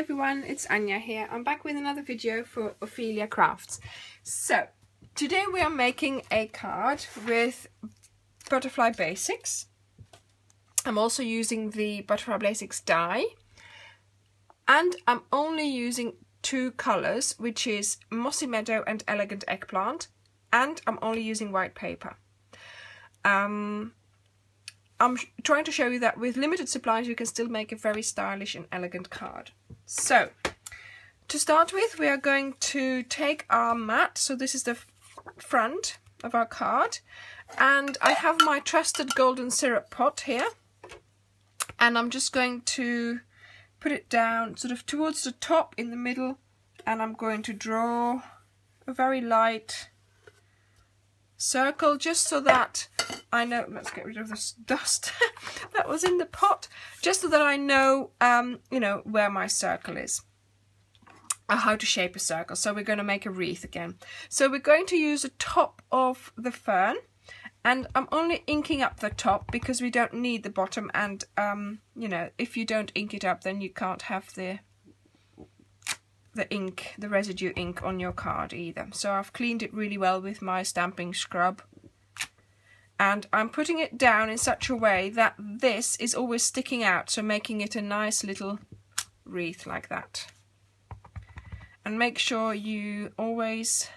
everyone, it's Anya here. I'm back with another video for Ophelia Crafts. So today we are making a card with Butterfly Basics. I'm also using the Butterfly Basics die, and I'm only using two colours, which is Mossy Meadow and Elegant Eggplant, and I'm only using white paper. I'm trying to show you that with limited supplies you can still make a very stylish and elegant card. So, to start with, we are going to take our mat. So this is the front of our card, and I have my trusted golden syrup pot here, and I'm just going to put it down sort of towards the top in the middle, and I'm going to draw a very light circle just so that I know, let's get rid of this dust that was in the pot, just so that I know, you know, where my circle is, or how to shape a circle. So we're going to make a wreath again. So we're going to use the top of the fern, and I'm only inking up the top because we don't need the bottom, and you know, if you don't ink it up, then you can't have the ink, the residue ink on your card either. So I've cleaned it really well with my stamping scrub, and I'm putting it down in such a way that this is always sticking out, so making it a nice little wreath like that. And make sure you always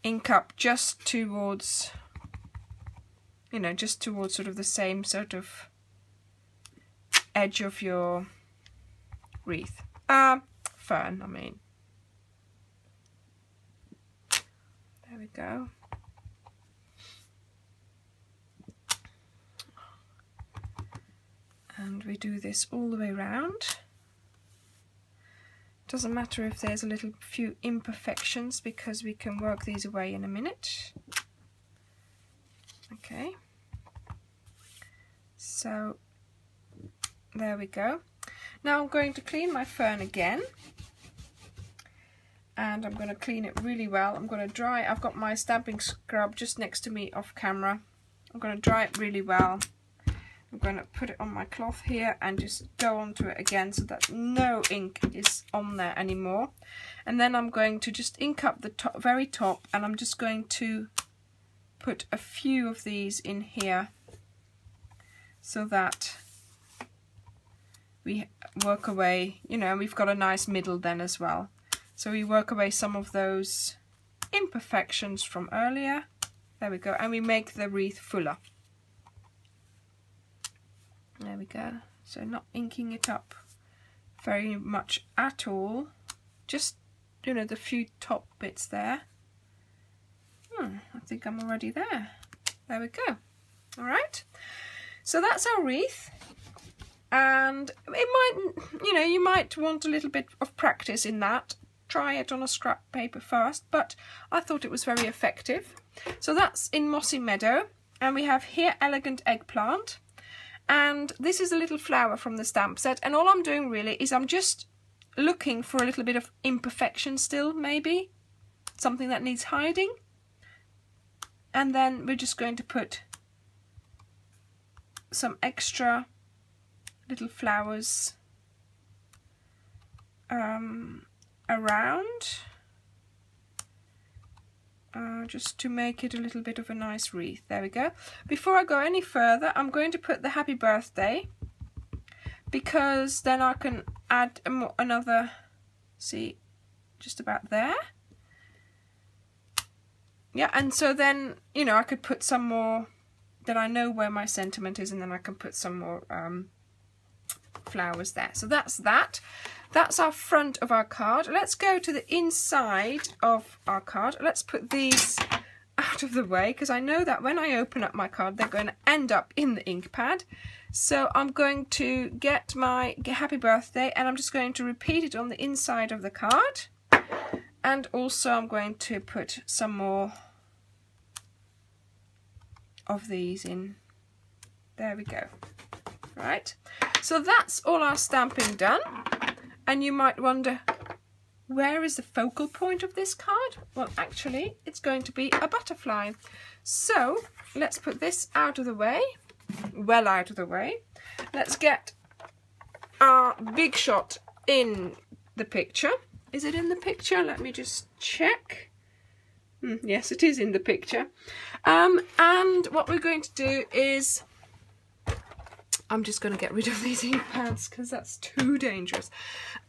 ink up just towards, you know, just towards sort of the same sort of edge of your wreath. Fern, I mean. There we go. And we do this all the way around. Doesn't matter if there's a little few imperfections, because we can work these away in a minute. Okay. So there we go. Now I'm going to clean my fern again, and I'm going to clean it really well. I'm going to dry, I've got my stamping scrub just next to me off camera. I'm going to dry it really well. I'm going to put it on my cloth here and just go onto it again so that no ink is on there anymore. And then I'm going to just ink up the top, very top, and I'm just going to put a few of these in here so that we work away, you know, we've got a nice middle then as well. So we work away some of those imperfections from earlier. There we go. And we make the wreath fuller. There we go. So not inking it up very much at all. Just, you know, the few top bits there. I think I'm already there. There we go. All right. So that's our wreath. And it might, you know, you might want a little bit of practice in that. Try it on a scrap paper first, but I thought it was very effective. So that's in Mossy Meadow, and we have here Elegant Eggplant, and this is a little flower from the stamp set. And all I'm doing really is I'm just looking for a little bit of imperfection still, maybe something that needs hiding, and then we're just going to put some extra little flowers around, just to make it a little bit of a nice wreath. There we go. Before I go any further, I'm going to put the happy birthday, because then I can add another, see, just about there. Yeah, and so then, you know, I could put some more, then I know where my sentiment is, and then I can put some more flowers there. So that's that. That's our front of our card. Let's go to the inside of our card. Let's put these out of the way, because I know that when I open up my card they're going to end up in the ink pad. So I'm going to get my happy birthday, and I'm just going to repeat it on the inside of the card, and also I'm going to put some more of these in. There we go. Right, so that's all our stamping done. And you might wonder, where is the focal point of this card? Well, actually, it's going to be a butterfly. So let's put this out of the way, well out of the way. Let's get our Big Shot in the picture. Is it in the picture? Let me just check. Yes, it is in the picture. And what we're going to do is, I'm just going to get rid of these ink pads because that's too dangerous.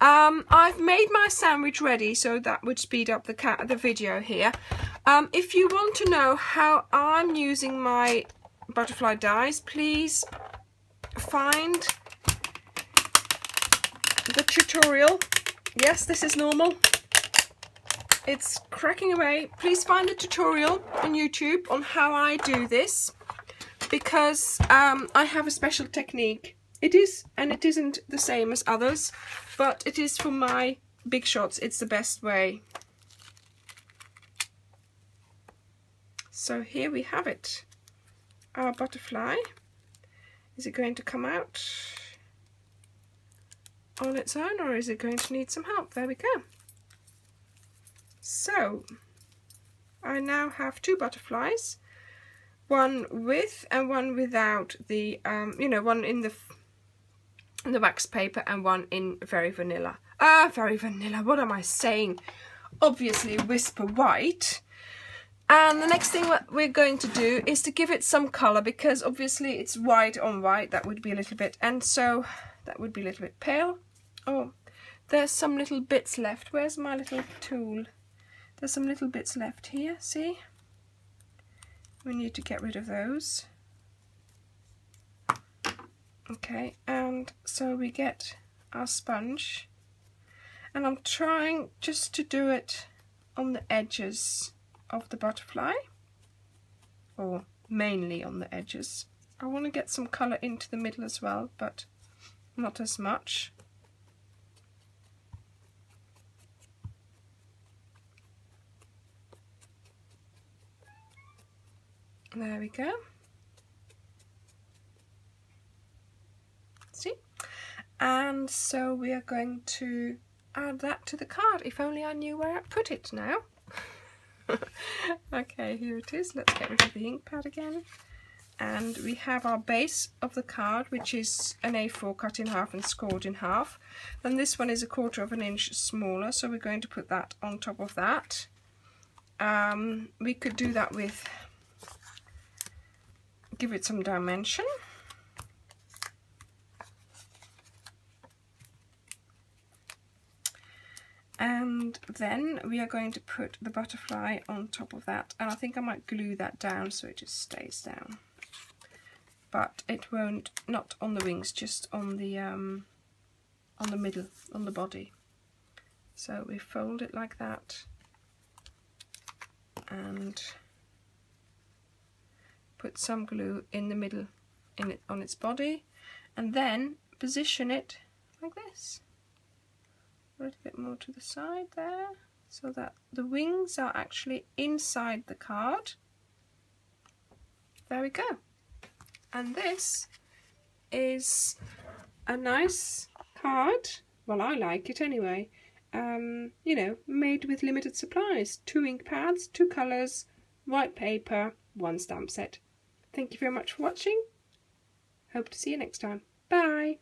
I've made my sandwich ready, so that would speed up the video here. If you want to know how I'm using my butterfly dies, please find the tutorial. Yes, this is normal. It's cracking away. Please find the tutorial on YouTube on how I do this, because I have a special technique. It is, and it isn't the same as others, but it is for my big shots. It's the best way. So here we have it. Our butterfly. Is it going to come out on its own, or is it going to need some help? There we go. So I now have two butterflies, one with and one without the one in the wax paper and one in very vanilla. What am I saying? Obviously Whisper White. And the next thing what we're going to do is to give it some colour, because obviously it's white on white. That would be a little bit, and so that would be a little bit pale. Oh, there's some little bits left. Where's my little tool? There's some little bits left here, see? We need to get rid of those. Okay, and so we get our sponge, and I'm trying just to do it on the edges of the butterfly, or mainly on the edges. I want to get some colour into the middle as well, but not as much. There we go. See? And so we are going to add that to the card. If only I knew where I put it now. Okay, here it is. Let's get rid of the ink pad again. And we have our base of the card, which is an A4 cut in half and scored in half. Then this one is 1/4 inch smaller, so we're going to put that on top of that. We could do that with, give it some dimension. And then we are going to put the butterfly on top of that, and I think I might glue that down so it just stays down. But it won't, not on the wings, just on the middle, on the body. So we fold it like that and put some glue in the middle, on its body, and then position it like this. A little bit more to the side there, so that the wings are actually inside the card. There we go. And this is a nice card. Well, I like it anyway. You know, made with limited supplies. 2 ink pads, 2 colours, white paper, 1 stamp set. Thank you very much for watching. Hope to see you next time. Bye!